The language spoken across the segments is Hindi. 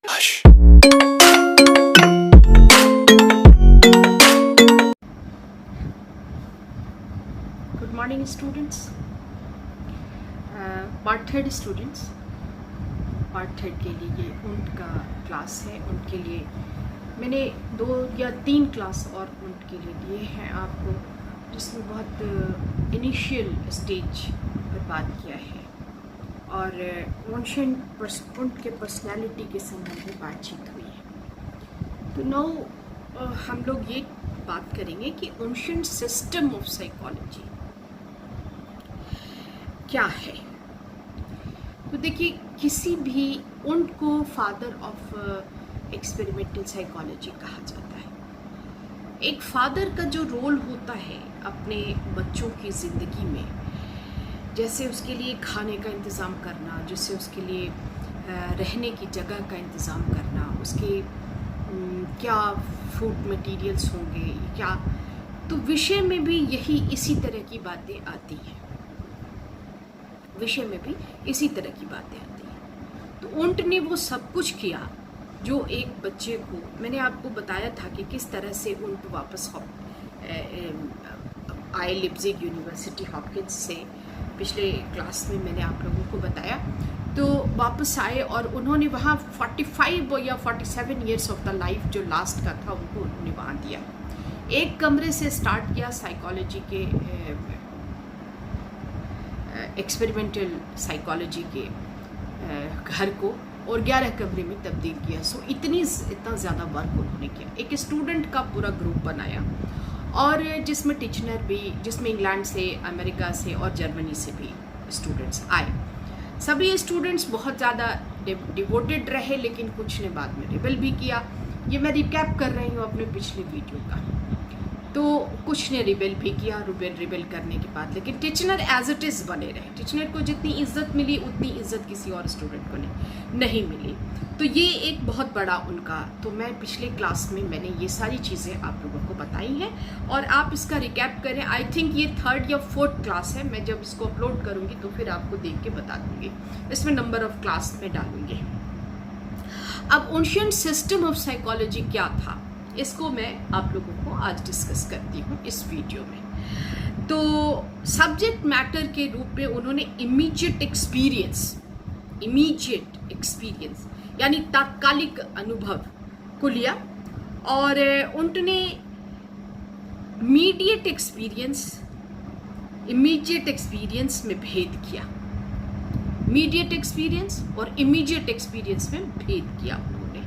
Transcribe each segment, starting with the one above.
Good morning students, part third students, part third के लिए ये उनका क्लास है। उनके लिए मैंने 2 या 3 क्लास और उनके लिए दिए हैं आपको, जिसमें बहुत इनिशियल स्टेज पर बात किया है और उनके पर्सनालिटी के संबंध में बातचीत हुई है। तो नाउ हम लोग ये बात करेंगे कि उनशन सिस्टम ऑफ साइकोलॉजी क्या है। तो देखिए, किसी भी उनको फादर ऑफ एक्सपेरिमेंटल साइकोलॉजी कहा जाता है। एक फादर का जो रोल होता है अपने बच्चों की ज़िंदगी में, जैसे उसके लिए खाने का इंतज़ाम करना, जैसे उसके लिए रहने की जगह का इंतज़ाम करना, उसके क्या फूड मटेरियल्स होंगे, क्या, तो विषय में भी इसी तरह की बातें आती हैं। विषय में भी इसी तरह की बातें आती हैं। तो ऊंट ने वो सब कुछ किया जो एक बच्चे को, मैंने आपको बताया था कि किस तरह से ऊंट वापस आए लिप्जिग यूनिवर्सिटी हॉपकिंस से। पिछले क्लास में मैंने आप लोगों को बताया। तो वापस आए और उन्होंने वहाँ 45 या 47 ईयर्स ऑफ द लाइफ जो लास्ट का था उनको उन्होंने वहाँ दिया। एक कमरे से स्टार्ट किया साइकोलॉजी के, एक्सपेरिमेंटल साइकोलॉजी के घर को, और 11 कमरे में तब्दील किया। सो इतना ज़्यादा वर्क उन्होंने किया। एक स्टूडेंट का पूरा ग्रुप बनाया और जिसमें टीचर भी, जिसमें इंग्लैंड से, अमेरिका से और जर्मनी से भी स्टूडेंट्स आए। सभी स्टूडेंट्स बहुत ज़्यादा डिवोटेड रहे, लेकिन कुछ ने बाद में रिबेल भी किया। ये मैं रिकैप कर रही हूँ अपने पिछले वीडियो का। तो कुछ ने रिबेल भी किया, रिबेल करने के बाद, लेकिन टीचर एज इट इज़ बने रहे। टीचर को जितनी इज्जत मिली उतनी इज्जत किसी और स्टूडेंट को नहीं मिली। तो ये एक बहुत बड़ा उनका, तो मैं पिछले क्लास में मैंने ये सारी चीज़ें आप लोगों को बताई हैं और आप इसका रिकैप करें। आई थिंक ये 3rd या 4th क्लास है। मैं जब इसको अपलोड करूँगी तो फिर आपको देख के बता दूँगी, इसमें नंबर ऑफ क्लास में डालूँगी। अब उनशन सिस्टम ऑफ साइकोलॉजी क्या था, इसको मैं आप लोगों को आज डिस्कस करती हूँ इस वीडियो में। तो सब्जेक्ट मैटर के रूप में उन्होंने इमीडिएट एक्सपीरियंस यानी तात्कालिक अनुभव को लिया और उन्होंने इमीडिएट एक्सपीरियंस में भेद किया। इमीडिएट एक्सपीरियंस और इमीडिएट एक्सपीरियंस में भेद किया उन्होंने।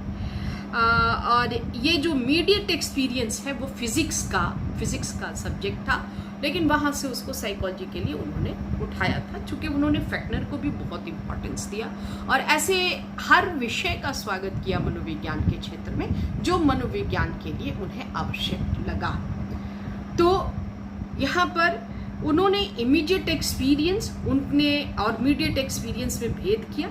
और ये जो इमीडिएट एक्सपीरियंस है वो फिजिक्स का सब्जेक्ट था, लेकिन वहाँ से उसको साइकोलॉजी के लिए उन्होंने उठाया था, चूँकि उन्होंने फैक्नर को भी बहुत इम्पोर्टेंस दिया और ऐसे हर विषय का स्वागत किया मनोविज्ञान के क्षेत्र में, जो मनोविज्ञान के लिए उन्हें आवश्यक लगा। तो यहाँ पर उन्होंने इमीडिएट एक्सपीरियंस और इमीडिएट एक्सपीरियंस में भेद किया।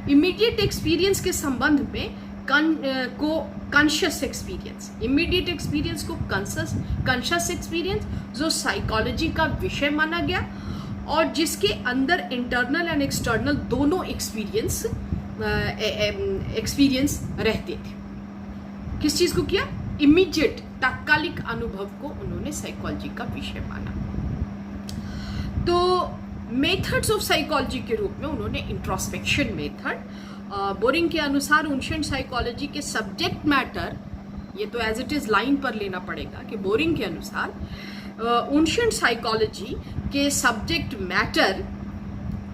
इमीडिएट एक्सपीरियंस के संबंध में कॉन्शियस एक्सपीरियंस, इमीडिएट एक्सपीरियंस को कॉन्शियस एक्सपीरियंस जो साइकोलॉजी का विषय माना गया और जिसके अंदर इंटरनल एंड एक्सटर्नल दोनों एक्सपीरियंस रहते थे। किस चीज़ को किया? इमीडिएट, तात्कालिक अनुभव को उन्होंने साइकोलॉजी का विषय माना। तो मेथड्स ऑफ साइकोलॉजी के रूप में उन्होंने इंट्रोस्पेक्शन मेथड, बोरिंग के अनुसार उनशन साइकोलॉजी के सब्जेक्ट मैटर, ये तो एज इट इज़ लाइन पर लेना पड़ेगा कि बोरिंग के अनुसार उनशन साइकोलॉजी के सब्जेक्ट मैटर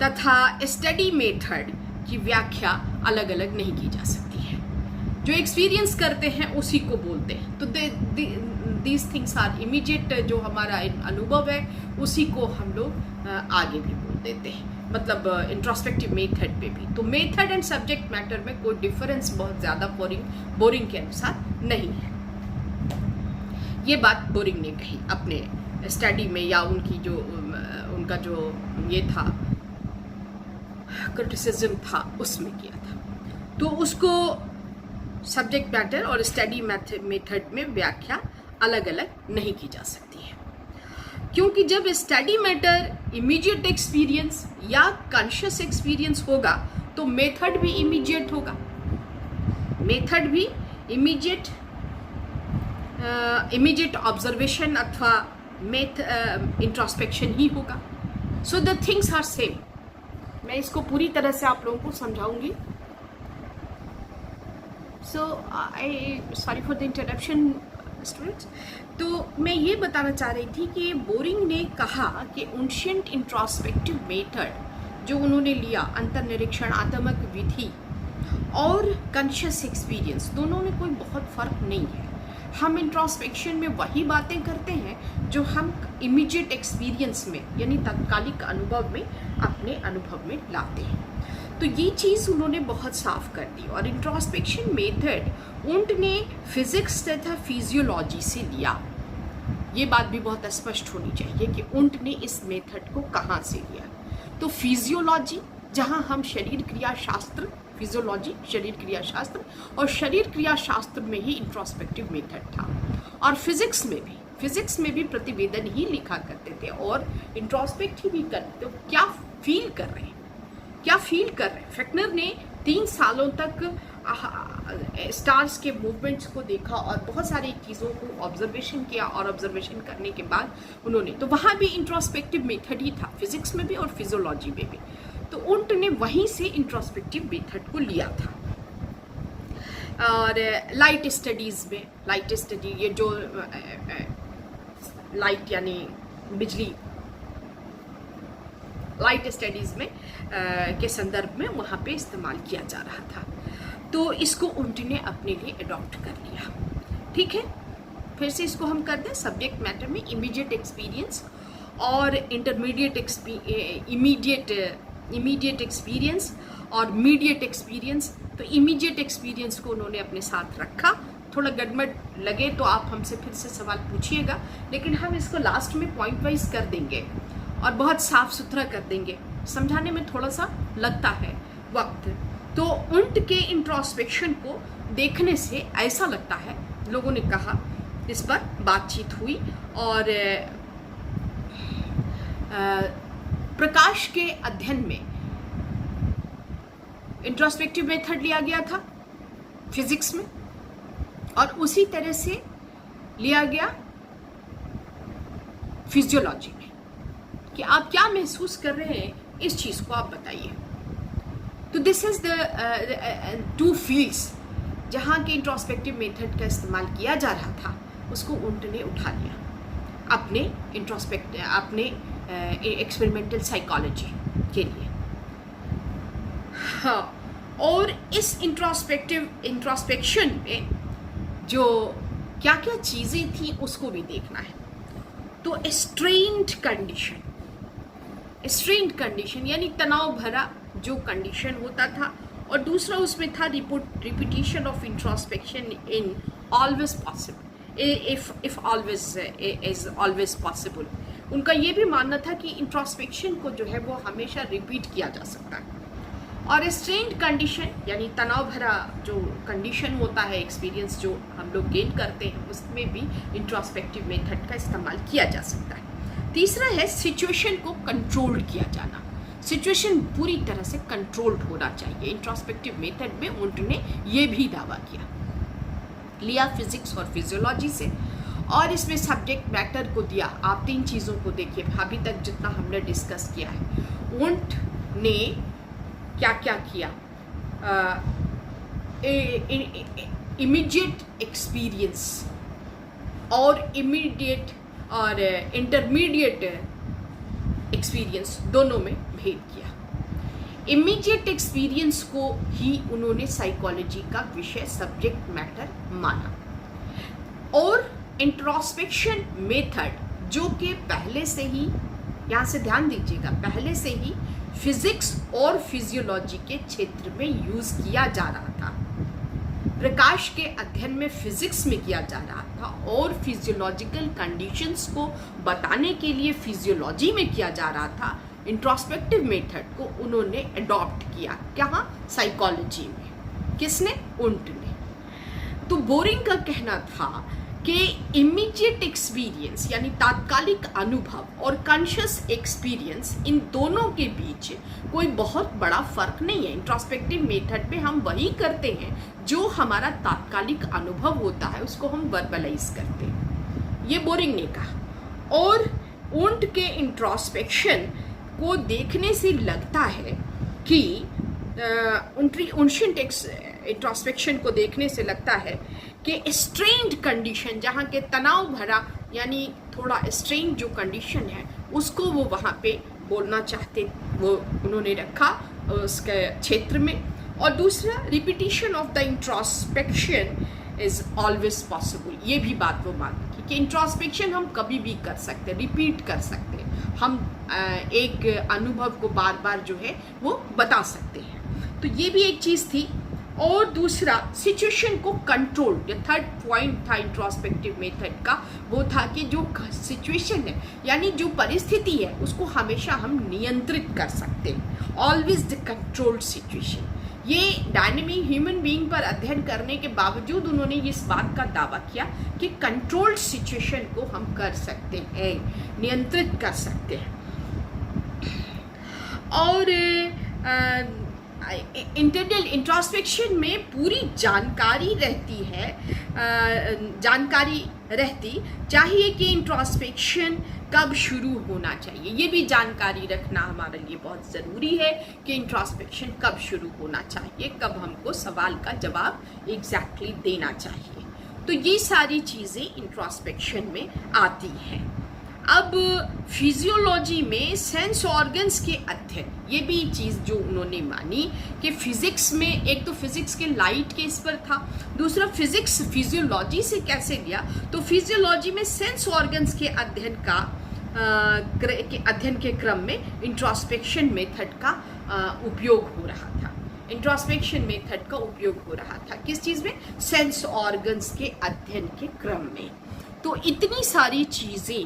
तथा स्टडी मेथड की व्याख्या अलग अलग नहीं की जा सकती है। जो एक्सपीरियंस करते हैं उसी को बोलते हैं। तो दीज थिंग्स आर इमीडिएट, जो हमारा अनुभव है उसी को हम लोग आगे भी बोल देते हैं, मतलब इंट्रोस्पेक्टिव मेथड पे भी। तो मेथड एंड सब्जेक्ट मैटर में कोई डिफरेंस बहुत ज़्यादा बोरिंग के अनुसार नहीं है। ये बात बोरिंग ने कही अपने स्टडी में, या उनका जो ये था क्रिटिसिज्म था उसमें किया था। तो उसको सब्जेक्ट मैटर और स्टडी मेथड में व्याख्या अलग अलग नहीं की जा सकती है, क्योंकि जब स्टडी मैटर इमीडिएट एक्सपीरियंस या कॉन्शियस एक्सपीरियंस होगा तो मेथड भी इमीडिएट होगा। मेथड भी इमीडिएट ऑब्जर्वेशन अथवा इंट्रोस्पेक्शन ही होगा. So the things are same. मैं इसको पूरी तरह से आप लोगों को समझाऊंगी. So I sorry for the interruption students. तो मैं ये बताना चाह रही थी कि बोरिंग ने कहा कि एंशिएंट इंट्रोस्पेक्टिव मेथड जो उन्होंने लिया, अंतर्निरीक्षणात्मक विधि और कॉन्शियस एक्सपीरियंस, दोनों में कोई बहुत फर्क नहीं है. हम इंट्रोस्पेक्शन में वही बातें करते हैं जो हम इमीडिएट एक्सपीरियंस में यानी तात्कालिक अनुभव में अपने अनुभव में लाते हैं. तो ये चीज़ उन्होंने बहुत साफ कर दी. और इंट्रोस्पेक्शन मेथड उन्ट ने फिजिक्स तथा फिजियोलॉजी से लिया. ये बात भी बहुत स्पष्ट होनी चाहिए कि उन्ट ने इस मेथड को कहाँ से लिया. तो फिजियोलॉजी, जहाँ हम शरीर क्रिया शास्त्र, फिजियोलॉजी शरीर क्रिया शास्त्र, और शरीर क्रिया शास्त्र में ही इंट्रोस्पेक्टिव मेथड था. और फिजिक्स में भी प्रतिवेदन ही लिखा करते थे और इंट्रोस्पेक्ट ही भी करते थे. क्या फील कर रहे हैं. फेक्नर ने 3 सालों तक स्टार्स के मूवमेंट्स को देखा और बहुत सारी चीज़ों को ऑब्जर्वेशन किया. और ऑब्जर्वेशन करने के बाद उन्होंने, तो वहाँ भी इंट्रोस्पेक्टिव मेथड ही था, फिजिक्स में भी और फिजियोलॉजी में भी. तो उन्ट ने वहीं से इंट्रोस्पेक्टिव मेथड को लिया था. और लाइट स्टडी, ये जो लाइट यानी बिजली, लाइट स्टडीज़ में के संदर्भ में वहाँ पे इस्तेमाल किया जा रहा था. तो इसको उन्ट ने अपने लिए अडॉप्ट कर लिया. ठीक है, फिर से इसको हम कर दें. सब्जेक्ट मैटर में इमीडिएट एक्सपीरियंस और इमीडिएट एक्सपीरियंस और मीडिएट एक्सपीरियंस. तो इमीडिएट एक्सपीरियंस को उन्होंने अपने साथ रखा. थोड़ा गड़बड़ लगे तो आप हमसे फिर से सवाल पूछिएगा, लेकिन हम इसको लास्ट में पॉइंट वाइज कर देंगे और बहुत साफ सुथरा कर देंगे. समझाने में थोड़ा सा लगता है वक्त. तो उन्ट के इंट्रोस्पेक्शन को देखने से ऐसा लगता है, लोगों ने कहा, इस पर बातचीत हुई और प्रकाश के अध्ययन में इंट्रोस्पेक्टिव मेथड लिया गया था फिजिक्स में, और उसी तरह से लिया गया फिजियोलॉजी में. कि आप क्या महसूस कर रहे हैं इस चीज़ को आप बताइए. तो दिस इज द 2 फील्ड्स जहाँ के इंट्रोस्पेक्टिव मेथड का इस्तेमाल किया जा रहा था, उसको उन्ट ने उठा लिया अपने एक्सपेरिमेंटल साइकोलॉजी के लिए. हाँ, और इस इंट्रोस्पेक्शन में जो क्या क्या चीज़ें थी उसको भी देखना है. तो स्ट्रेन्ड कंडीशन यानी तनाव भरा जो कंडीशन होता था, और दूसरा उसमें था repetition of introspection in always possible, if always is always possible. उनका ये भी मानना था कि इंट्रोस्पेक्शन को जो है वो हमेशा रिपीट किया जा सकता है. और स्ट्रेन्ड कंडीशन यानी तनाव भरा जो कंडीशन होता है, एक्सपीरियंस जो हम लोग गेन करते हैं, उसमें भी इंट्रोस्पेक्टिव मेथड का इस्तेमाल किया जा सकता है. तीसरा है सिचुएशन को कंट्रोल किया जाना. सिचुएशन पूरी तरह से कंट्रोल्ड होना चाहिए. इंट्रोस्पेक्टिव मेथड में उन्ट ने ये भी दावा लिया फिजिक्स और फिजियोलॉजी से, और इसमें सब्जेक्ट मैटर को दिया. आप 3 चीज़ों को देखिए, अभी तक जितना हमने डिस्कस किया है. उन्ट ने क्या क्या किया, इमीडिएट एक्सपीरियंस और इमीडिएट और इंटरमीडिएट एक्सपीरियंस दोनों में भेद किया. इमीडिएट एक्सपीरियंस को ही उन्होंने साइकोलॉजी का विषय सब्जेक्ट मैटर माना. और इंट्रोस्पेक्शन मेथड जो कि पहले से ही, यहाँ से ध्यान दीजिएगा, पहले से ही फिजिक्स और फिजियोलॉजी के क्षेत्र में यूज किया जा रहा था. प्रकाश के अध्ययन में फिजिक्स में किया जा रहा था और फिजियोलॉजिकल कंडीशंस को बताने के लिए फिजियोलॉजी में किया जा रहा था. इंट्रोस्पेक्टिव मेथड को उन्होंने अडॉप्ट किया कहाँ, साइकोलॉजी में. किसने? उन्ट ने. तो बोरिंग का कहना था कि इमीडिएट एक्सपीरियंस यानी तात्कालिक अनुभव और कॉन्शियस एक्सपीरियंस, इन दोनों के बीच कोई बहुत बड़ा फर्क नहीं है। इंट्रोस्पेक्टिव मेथड में हम वही करते हैं जो हमारा तात्कालिक अनुभव होता है, उसको हम वर्बलाइज करते हैं। ये बोरिंग ने कहा। और उन्ट के इंट्रोस्पेक्शन को देखने से लगता है कि इंट्रोस्पेक्शन को देखने से लगता है कि स्ट्रेन्ड कंडीशन, जहाँ के तनाव भरा यानी थोड़ा स्ट्रेन्ड जो कंडीशन है उसको वो वहाँ पे बोलना चाहते, वो उन्होंने रखा उसके क्षेत्र में। और दूसरा, repetition of the introspection is always possible, ये भी बात वो मानती कि इंट्रोस्पेक्शन हम कभी भी कर सकते हैं, रिपीट कर सकते हैं, हम एक अनुभव को बार बार जो है वो बता सकते हैं। तो ये भी एक चीज़ थी। और दूसरा, सिचुएशन को कंट्रोल, ये थर्ड पॉइंट था इंट्रोस्पेक्टिव मेथड का, वो था कि जो सिचुएशन है यानी जो परिस्थिति है उसको हमेशा हम नियंत्रित कर सकते हैं, ऑलवेज द कंट्रोल्ड सिचुएशन। ये डायनेमिक ह्यूमन बीइंग पर अध्ययन करने के बावजूद उन्होंने इस बात का दावा किया कि कंट्रोल्ड सिचुएशन को हम कर सकते हैं, नियंत्रित कर सकते हैं। और इंटरनल इंट्रोस्पेक्शन में पूरी जानकारी रहती है, जानकारी रहती चाहिए कि इंट्रोस्पेक्शन कब शुरू होना चाहिए। ये भी जानकारी रखना हमारे लिए बहुत ज़रूरी है कि इंट्रोस्पेक्शन कब शुरू होना चाहिए, कब हमको सवाल का जवाब एग्जैक्टली देना चाहिए। तो ये सारी चीज़ें इंट्रोस्पेक्शन में आती हैं। अब फिजियोलॉजी में सेंस ऑर्गन्स के अध्ययन, ये भी चीज़ जो उन्होंने मानी कि फिजिक्स में, एक तो फिजिक्स के लाइट के इस पर था, दूसरा फिजिक्स फिजियोलॉजी से कैसे लिया, तो फिजियोलॉजी में सेंस ऑर्गन्स के अध्ययन का अध्ययन के क्रम में इंट्रोस्पेक्शन मेथड का उपयोग हो रहा था। इंट्रोस्पेक्शन मेथड का उपयोग हो रहा था किस चीज़ में? सेंस ऑर्गन्स के अध्ययन के क्रम में। तो इतनी सारी चीज़ें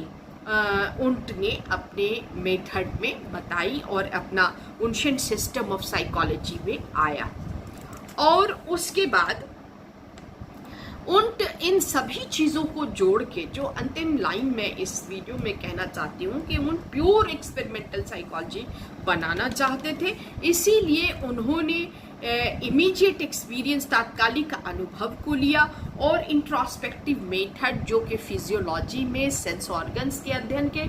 उन्ट ने अपने मेथड में बताई और अपना उन्शन सिस्टम ऑफ साइकोलॉजी में आया। और उसके बाद उन्ट इन सभी चीज़ों को जोड़ के, जो अंतिम लाइन में इस वीडियो में कहना चाहती हूँ कि उन्ट प्योर एक्सपेरिमेंटल साइकोलॉजी बनाना चाहते थे, इसीलिए उन्होंने इमीडिएट एक्सपीरियंस, तात्कालिक अनुभव को लिया और इंट्रोस्पेक्टिव मेथड जो कि फिजियोलॉजी में सेंस ऑर्गन्स के अध्ययन के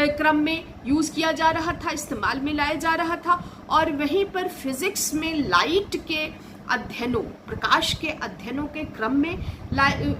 क्रम में यूज़ किया जा रहा था, इस्तेमाल में लाया जा रहा था, और वहीं पर फिजिक्स में लाइट के अध्ययनों, प्रकाश के अध्ययनों के क्रम में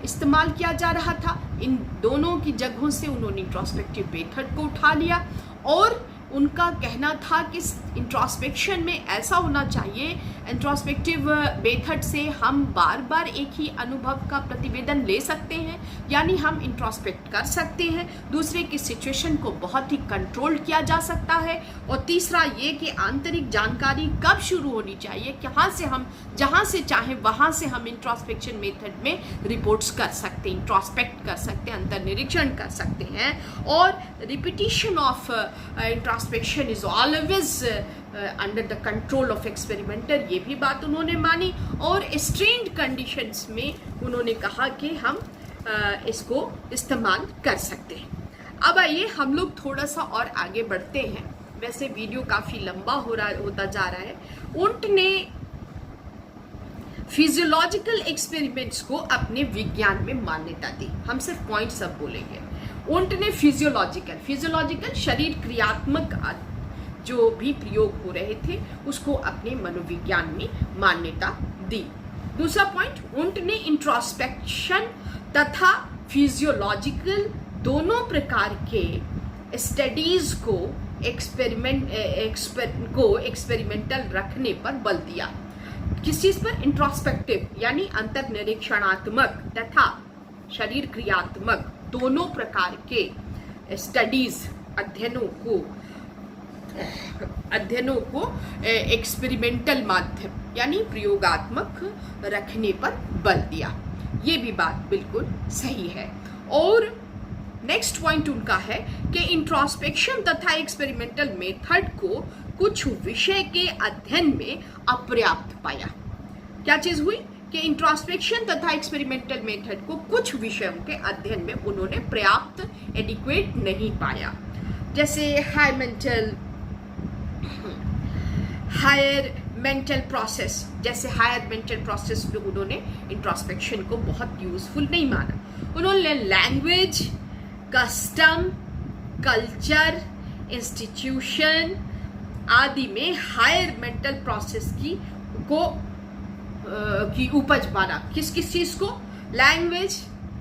इस्तेमाल किया जा रहा था। इन दोनों की जगहों से उन्होंने इंट्रोस्पेक्टिव मेथड को उठा लिया और उनका कहना था कि इंट्रोस्पेक्शन में ऐसा होना चाहिए, इंट्रोस्पेक्टिव मेथड से हम बार बार एक ही अनुभव का प्रतिवेदन ले सकते हैं, यानी हम इंट्रोस्पेक्ट कर सकते हैं, दूसरे की सिचुएशन को बहुत ही कंट्रोल किया जा सकता है। और तीसरा ये कि आंतरिक जानकारी कब शुरू होनी चाहिए, कहाँ से हम जहाँ से चाहें वहाँ से हम इंट्रोस्पेक्शन मेथड में रिपोर्ट्स कर सकते हैं, इंट्रोस्पेक्ट कर सकते हैं, अंतर्निरीक्षण कर सकते हैं। और repetition of introspection is always under the control of experimenter, ये भी बात उन्होंने मानी। और स्ट्रेन्ड कंडीशंस में उन्होंने कहा कि हम इसको इस्तेमाल कर सकते हैं। अब आइए हम लोग थोड़ा सा और आगे बढ़ते हैं, वैसे वीडियो काफ़ी लंबा होता जा रहा है। उन्ट ने फिजियोलॉजिकल एक्सपेरिमेंट्स को अपने विज्ञान में मान्यता दी। हम सिर्फ पॉइंट सब बोलेंगे। उन्ट ने फिजियोलॉजिकल शरीर क्रियात्मक जो भी प्रयोग हो रहे थे उसको अपने मनोविज्ञान में मान्यता दी। दूसरा पॉइंट, उन्ट ने इंट्रोस्पेक्शन तथा फिजियोलॉजिकल दोनों प्रकार के स्टडीज को एक्सपेरिमेंटल रखने पर बल दिया। किस चीज पर? इंट्रोस्पेक्टिव यानी अंतर्निरीक्षणात्मक तथा शरीर क्रियात्मक दोनों प्रकार के स्टडीज, अध्ययनों को एक्सपेरिमेंटल माध्यम यानी प्रयोगात्मक रखने पर बल दिया। ये भी बात बिल्कुल सही है। और नेक्स्ट पॉइंट उनका है कि इंट्रोस्पेक्शन तथा एक्सपेरिमेंटल मेथड को कुछ विषय के अध्ययन में अपर्याप्त पाया। क्या चीज हुई? कि इंट्रोस्पेक्शन तथा एक्सपेरिमेंटल मेथड को कुछ विषयों के अध्ययन में उन्होंने पर्याप्त एडिक्वेट नहीं पाया, जैसे हायर मेंटल प्रोसेस में उन्होंने इंट्रोस्पेक्शन को बहुत यूजफुल नहीं माना। उन्होंने लैंग्वेज, कस्टम, कल्चर, इंस्टीट्यूशन आदि में हायर मेंटल प्रोसेस की उपज माना। किस चीज को? लैंग्वेज,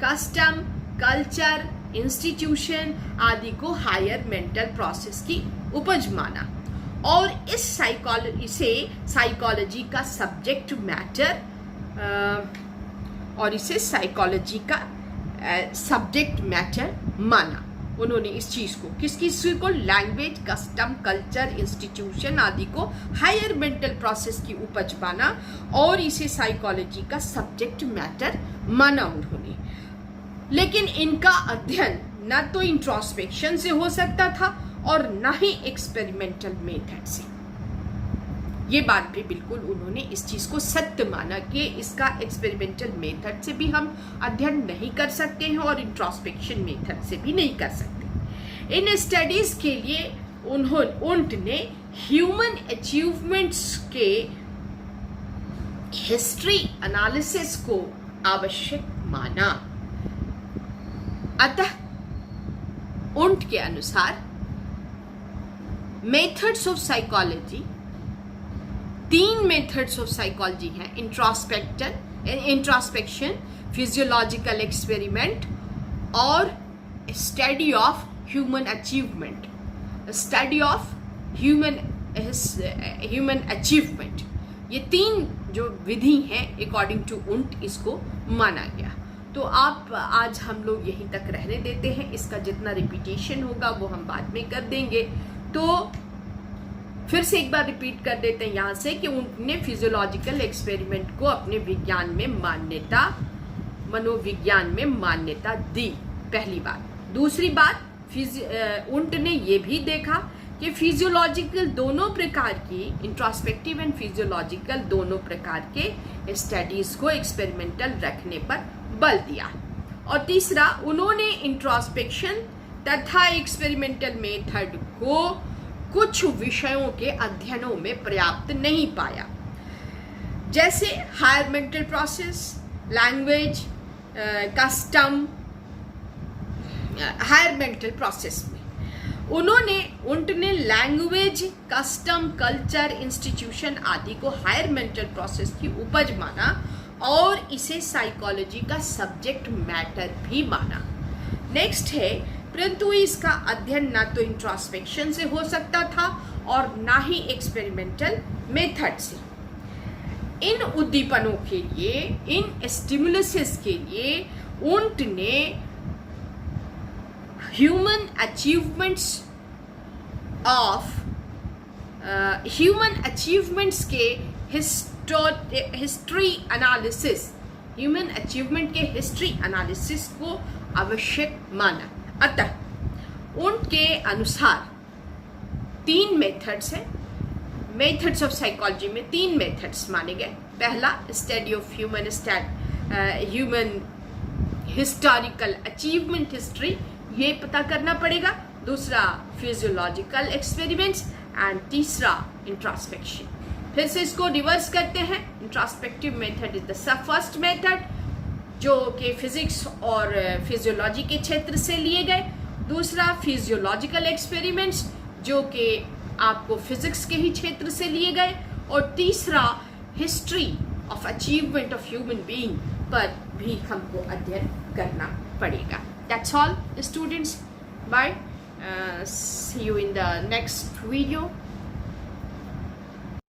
कस्टम, कल्चर, इंस्टीट्यूशन आदि को हायर मेंटल प्रोसेस की उपज माना और इसे साइकोलॉजी का सब्जेक्ट मैटर माना। उन्होंने इस चीज को किस को लैंग्वेज, कस्टम, कल्चर, इंस्टीट्यूशन आदि को हायर मेंटल प्रोसेस की उपज माना और इसे साइकोलॉजी का सब्जेक्ट मैटर माना उन्होंने। लेकिन इनका अध्ययन न तो इंट्रोस्पेक्शन से हो सकता था और न ही एक्सपेरिमेंटल मेथड से। ये बात भी बिल्कुल उन्होंने इस चीज को सत्य माना कि इसका एक्सपेरिमेंटल मेथड से भी हम अध्ययन नहीं कर सकते हैं और इंट्रोस्पेक्शन मेथड से भी नहीं कर सकते। इन स्टडीज के लिए उन्होंने ह्यूमन अचीवमेंट्स के हिस्ट्री एनालिसिस को आवश्यक माना। अतः उन्ट के अनुसार methods of psychology, 3 methods of psychology हैं: इंट्रोस्पेक्शन, फिजियोलॉजिकल एक्सपेरिमेंट और स्टडी ऑफ ह्यूमन अचीवमेंट। ये 3 जो विधि हैं अकॉर्डिंग टू उन्ट इसको माना गया। तो आप आज हम लोग यहीं तक रहने देते हैं। इसका जितना रिपीटेशन होगा वो हम बाद में कर देंगे। तो फिर से एक बार रिपीट कर देते हैं यहाँ से कि उन्होंने फिजियोलॉजिकल एक्सपेरिमेंट को अपने मनोविज्ञान में मान्यता दी, पहली बात। दूसरी बात, उन्ट ने ये भी देखा कि फिजियोलॉजिकल दोनों प्रकार की, इंट्रोस्पेक्टिव एंड फिजियोलॉजिकल दोनों प्रकार के स्टडीज को एक्सपेरिमेंटल रखने पर बल दिया। और तीसरा, उन्होंने इंट्रोस्पेक्शन तथा एक्सपेरिमेंटल मेथड को कुछ विषयों के अध्ययनों में पर्याप्त नहीं पाया, जैसे higher mental process, language, custom. Higher mental process में उन्होंने लैंग्वेज, कस्टम, कल्चर, इंस्टीट्यूशन आदि को हायर मेंटल प्रोसेस की उपज माना और इसे साइकोलॉजी का सब्जेक्ट मैटर भी माना। नेक्स्ट है, परंतु इसका अध्ययन ना तो इंट्रोस्पेक्शन से हो सकता था और ना ही एक्सपेरिमेंटल मेथड से। इन उद्दीपनों के लिए, इन स्टिमुलसेस के लिए उन्ट ने ह्यूमन अचीवमेंट्स के हिस्ट्री एनालिसिस को आवश्यक माना। अतः उनके अनुसार 3 मेथड्स हैं। मेथड्स ऑफ साइकोलॉजी में 3 मेथड्स माने गए। पहला, study of human historical achievement history, ये पता करना पड़ेगा। दूसरा, फिजियोलॉजिकल एक्सपेरिमेंट्स एंड तीसरा, इंट्रोस्पेक्शन। फिर से इसको रिवर्स करते हैं। Introspective method is the first method, जो कि फिजिक्स और फिजियोलॉजी के क्षेत्र से लिए गए। दूसरा, फिजियोलॉजिकल एक्सपेरिमेंट्स, जो कि आपको फिजिक्स के ही क्षेत्र से लिए गए। और तीसरा, history of achievement of human being पर भी हमको अध्ययन करना पड़ेगा। That's all students, bye, see you in the next video.